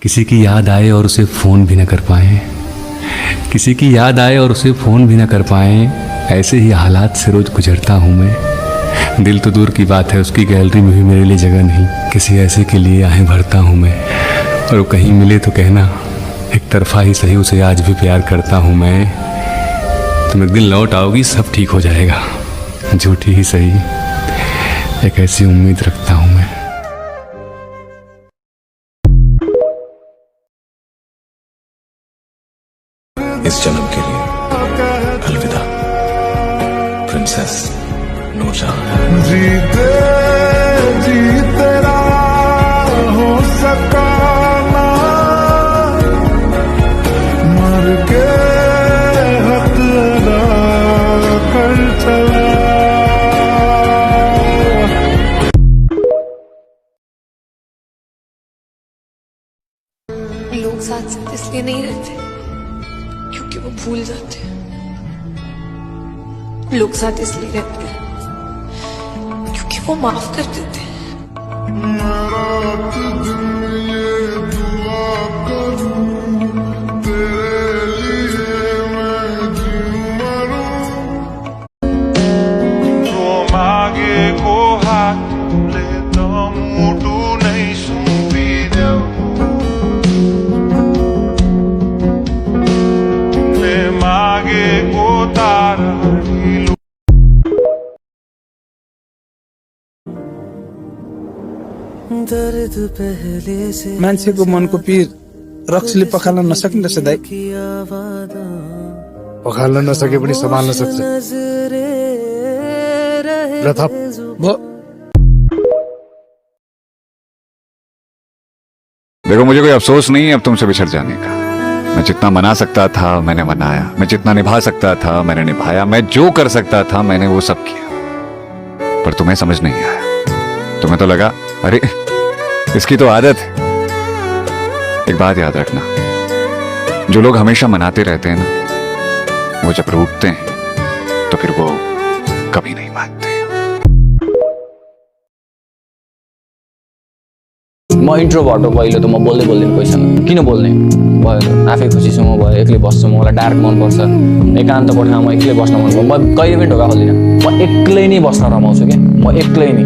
किसी की याद आए और उसे फ़ोन भी न कर पाएं, किसी की याद आए और उसे फ़ोन भी न कर पाएं, ऐसे ही हालात से रोज़ गुजरता हूँ मैं। दिल तो दूर की बात है, उसकी गैलरी में भी मेरे लिए जगह नहीं, किसी ऐसे के लिए आहें भरता हूँ मैं। और वो कहीं मिले तो कहना, एक तरफा ही सही उसे आज भी प्यार करता हूँ मैं। तुम एक दिन लौट आओगी, सब ठीक हो जाएगा, झूठी ही सही, एक ऐसी उम्मीद रखता हूँ मैं। इस जन्म के लिए अलविदा प्रिंसेस नूरजहां। जीते जी तेरा हो सका ना, मर के हक अदा कर चला। लोग साथ साथ इसलिए नहीं रहते क्योंकि वो भूल जाते हैं। लोग साथ इसलिए रहते हैं क्योंकि वो माफ कर देते हैं। रात दिन ये दुआ करूं, तेरे लिए मैं जी मरूं। तो मागे को हाथ लेता मोटू नहीं सुनती मैं मागे को तारा दर्द पहले से मान्छेको मनको पीर रक्सले पखाल्न नसक्ने रहेछ दाइ। पखाल्न नसके पनि सम्हाल्न सक्छ। ल थप भो देखो, मुझे कोई अफसोस नहीं है अब तुमसे बिछड़ जाने का। मैं जितना मना सकता था मैंने मनाया, मैं जितना निभा सकता था मैंने निभाया, मैं जो कर सकता था मैंने वो सब किया, पर तुम्हें समझ नहीं आया। तुम्हें तो लगा अरे इसकी तो आदत है। एक बात याद रखना, जो लोग हमेशा मनाते रहते हैं ना, वो जब रूठते हैं तो फिर वो कभी नहीं मानते। म इन्ट्रोभर्ट हो, पहिले त म बोल्दै बोल्दैन कोहीसँग, किन बोल्ने भयो, आफै खुसी छु म भयो, एक्लै बस्छु, मलाई डार्क मनपर्छ, एकान्त कोठामा म एक्लै बस्न मन पर्छ। म कहिले पनि ढोका खोल्दिनँ, म एक्लै नै बस्न रमाउँछु क्या, म एक्लै नै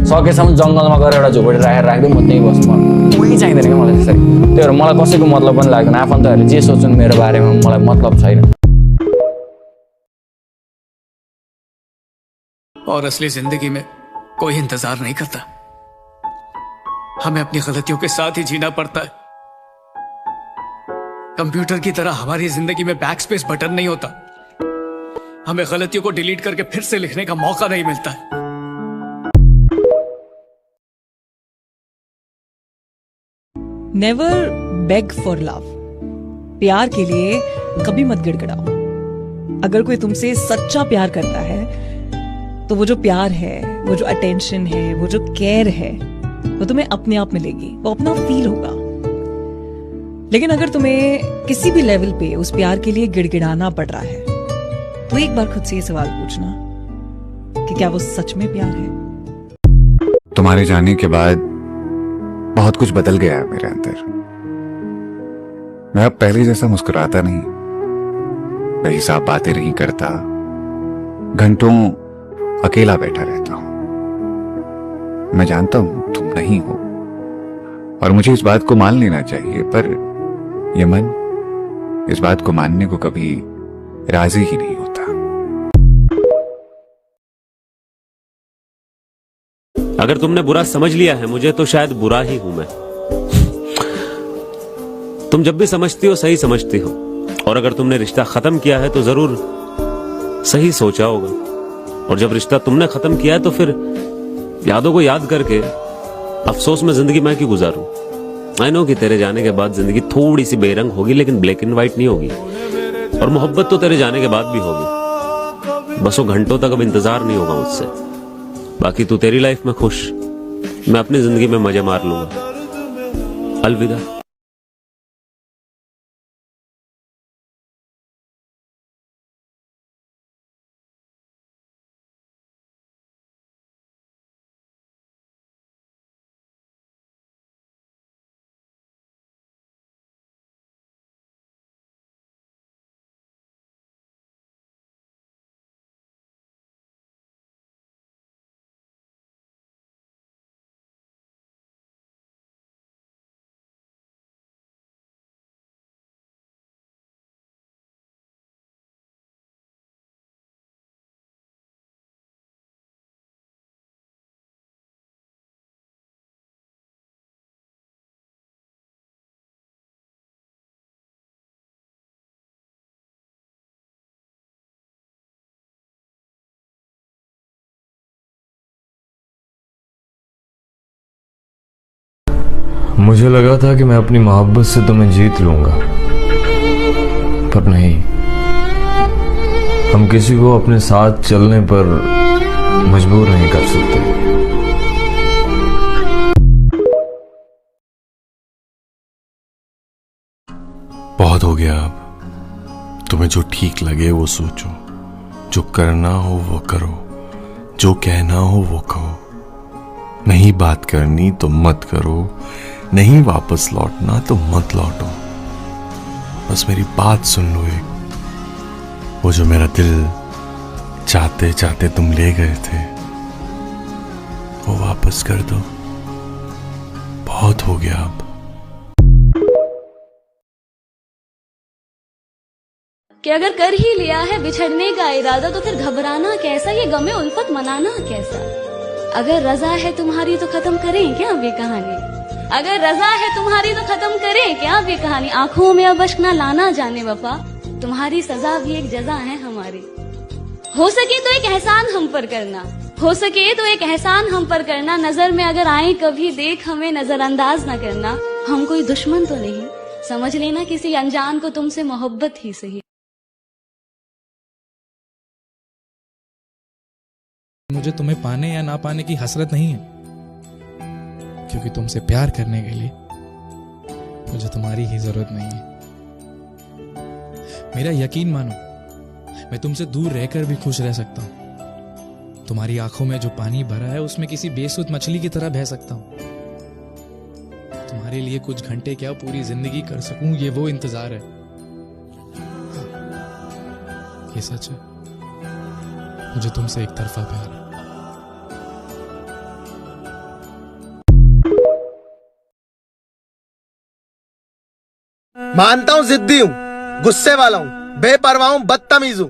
सकेसम्म जङ्गलमा गएर एउटा झोपडी राखेर राख्दै म त्यहीँ बस्छु। कोही चाहिँदैन क्या मलाई त्यसरी। त्यही भएर मलाई कसैको मतलब पनि लाग्दैन, आफन्तहरूले जे सोच्छन् मेरो बारेमा मलाई मतलब छैन। और असली जिंदगी में कोई इंतजार नहीं करता, हमें अपनी गलतियों के साथ ही जीना पड़ता है। कंप्यूटर की तरह हमारी जिंदगी में बैक स्पेस बटन नहीं होता, हमें गलतियों को डिलीट करके फिर से लिखने का मौका नहीं मिलता है। Never bag for love. प्यार के लिए कभी मत गिड़गिड़ाओ। अगर कोई तुमसे सच्चा प्यार करता है तो वो जो प्यार है, वो जो अटेंशन है, वो जो केयर है, वो तुम्हें अपने आप मिलेगी, वो अपना फील होगा। लेकिन अगर तुम्हें किसी भी लेवल पे उस प्यार के लिए गिड़गिड़ाना पड़ रहा है तो एक बार खुद से ये सवाल पूछना कि क्या वो सच में प्यार है। तुम्हारे जाने के बाद बहुत कुछ बदल गया है मेरे अंदर। मैं अब पहले जैसा मुस्कुराता नहीं, बेहिसाब बातें नहीं करता, घंटों अकेला बैठा रहता हूं। मैं जानता हूं तुम नहीं हो और मुझे इस बात को मान लेना चाहिए, पर यह मन इस बात को मानने को कभी राजी ही नहीं होता। अगर तुमने बुरा समझ लिया है मुझे तो शायद बुरा ही हूं मैं। तुम जब भी समझती हो सही समझती हो, और अगर तुमने रिश्ता खत्म किया है तो जरूर सही सोचा होगा, और जब रिश्ता तुमने खत्म किया है तो फिर यादों को याद करके अफसोस में जिंदगी मैं क्यों गुजारूं। आई नो कि तेरे जाने के बाद जिंदगी थोड़ी सी बेरंग होगी, लेकिन ब्लैक एंड व्हाइट नहीं होगी, और मोहब्बत तो तेरे जाने के बाद भी होगी। बस वो घंटों तक अब इंतजार नहीं होगा मुझसे। बाकी तू तेरी लाइफ में खुश, मैं अपनी जिंदगी में मजे मार लूंगा। अलविदा। मुझे लगा था कि मैं अपनी मोहब्बत से तुम्हें जीत लूंगा, पर नहीं। हम किसी को अपने साथ चलने पर मजबूर नहीं कर सकते। बहुत हो गया अब। तुम्हें जो ठीक लगे वो सोचो, जो करना हो वो करो, जो कहना हो वो कहो। नहीं बात करनी तो मत करो, नहीं वापस लौटना तो मत लौटो। बस मेरी बात सुन लो एक। वो जो मेरा दिल चाहते चाहते तुम ले गए थे, वो वापस कर दो। बहुत हो गया अब। कि अगर कर ही लिया है बिछड़ने का इरादा तो फिर घबराना कैसा, ये गमे उल्फत मनाना कैसा। अगर रजा है तुम्हारी तो खत्म करें क्या अब ये कहानी, अगर रजा है तुम्हारी तो खत्म करें क्या अब ये कहानी। आंखों में अब अश्क ना लाना जाने वफा, तुम्हारी सजा भी एक जजा है हमारी। हो सके तो एक एहसान हम पर करना, हो सके तो एक एहसान हम पर करना। नजर में अगर आए कभी देख हमें नजरअंदाज ना करना। हम कोई दुश्मन तो नहीं, समझ लेना किसी अनजान को तुमसे मोहब्बत ही सही। मुझे तुम्हें पाने या ना पाने की हसरत नहीं है, क्योंकि तुमसे प्यार करने के लिए मुझे तुम्हारी ही जरूरत नहीं है। मेरा यकीन मानो, मैं तुमसे दूर रहकर भी खुश रह सकता हूं। तुम्हारी आंखों में जो पानी भरा है उसमें किसी बेसुध मछली की तरह बह सकता हूं। तुम्हारे लिए कुछ घंटे क्या पूरी जिंदगी कर सकूं, ये वो इंतजार है। ये सच है, मुझे तुमसे एक तरफा प्यार है। मानता हूं जिद्दी हूं, गुस्से वाला हूं, बेपरवाह हूं, बदतमीज हूं,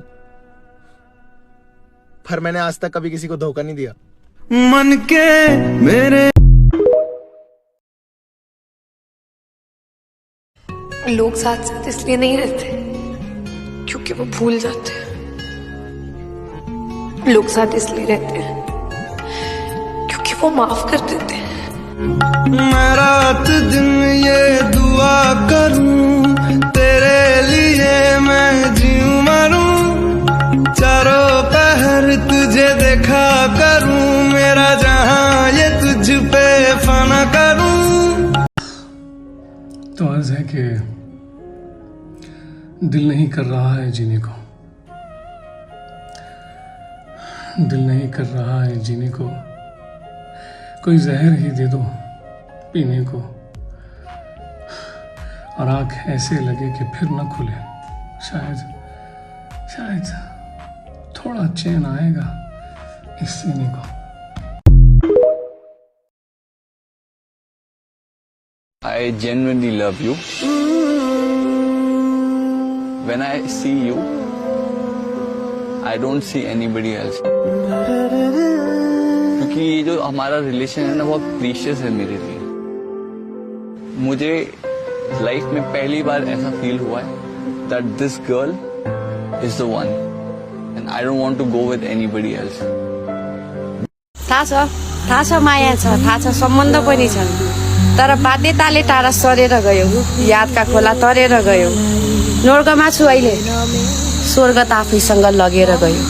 पर मैंने आज तक कभी किसी को धोखा नहीं दिया। मन के मेरे लोग साथ साथ इसलिए नहीं रहते क्योंकि वो भूल जाते हैं। लोग साथ इसलिए रहते हैं क्योंकि वो माफ कर देते हैं। मैं रात दिन ये दुआ करूं, तेरे लिए मैं जीऊं मरूं, चारों पहर तुझे देखा करूं, मेरा जहां ये तुझ पे फना करूं। तो अर्ज है कि दिल नहीं कर रहा है जीने को, दिल नहीं कर रहा है जीने को, कोई जहर ही दे दो पीने को, और आंख ऐसे लगे कि फिर न खुले। शायद थोड़ा चैन आएगा इस सीने को। I genuinely love you. When I see you, I don't see anybody else. क्योंकि ये जो हमारा रिलेशन है ना बहुत प्रीशियस है मेरे लिए। मुझे लाइफ में पहली बार ऐसा फील हुआ है that this girl is the one and I don't want to go with anybody else. थाहा छ माया छ, थाहा छ सम्बन्ध पनि छन्, तर बाध्यताले टाढा सरेर गयो, यादका खोला तरेर गयो। नर्कमा छु अहिले, स्वर्ग त आफैसँग लगेर गयो।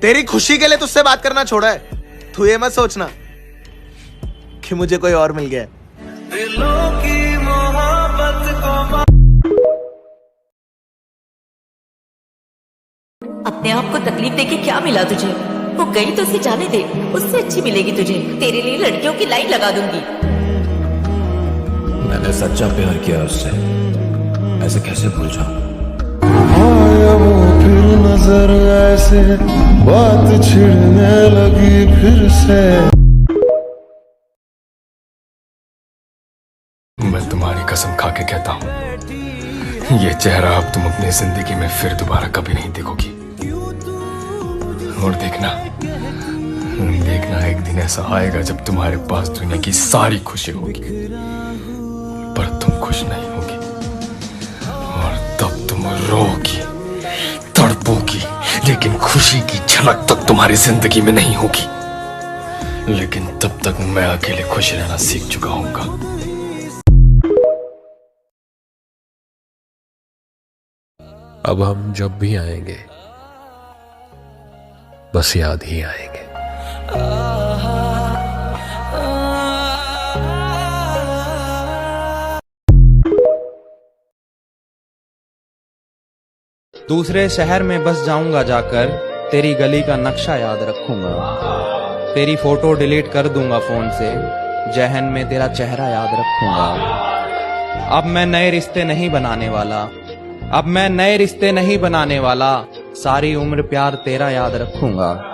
तेरी खुशी के लिए तुझसे बात करना छोड़ा है। तू ये मत सोचना कि मुझे कोई और मिल गया। अपने आप को तकलीफ देके क्या मिला तुझे? वो गई तो उसे जाने दे, उससे अच्छी मिलेगी तुझे। तेरे लिए लड़कियों की लाइन लगा दूंगी। मैंने सच्चा प्यार किया उससे, ऐसे कैसे भूल जाऊं? आया वो फिर नजर ऐसे, बात छिड़ने लगी फिर से। मैं तुम्हारी कसम खा के कहता हूं, ये चेहरा अब तुम अपनी जिंदगी में फिर दोबारा कभी नहीं देखोगी। और देखना एक दिन ऐसा आएगा जब तुम्हारे पास दुनिया की सारी खुशी होगी, पर तुम खुश नहीं होगी, और तब तुम रोगी, तड़पोगी, लेकिन खुशी की झलक तक तुम्हारी जिंदगी में नहीं होगी। लेकिन तब तक मैं अकेले खुश रहना सीख चुका हूँगा। अब हम जब भी आएंगे बस याद ही आएंगे। दूसरे शहर में बस जाऊंगा जाकर, तेरी गली का नक्शा याद रखूंगा। तेरी फोटो डिलीट कर दूंगा फोन से, जहन में तेरा चेहरा याद रखूंगा। अब मैं नए रिश्ते नहीं बनाने वाला, अब मैं नए रिश्ते नहीं बनाने वाला, सारी उम्र प्यार तेरा याद रखूंगा।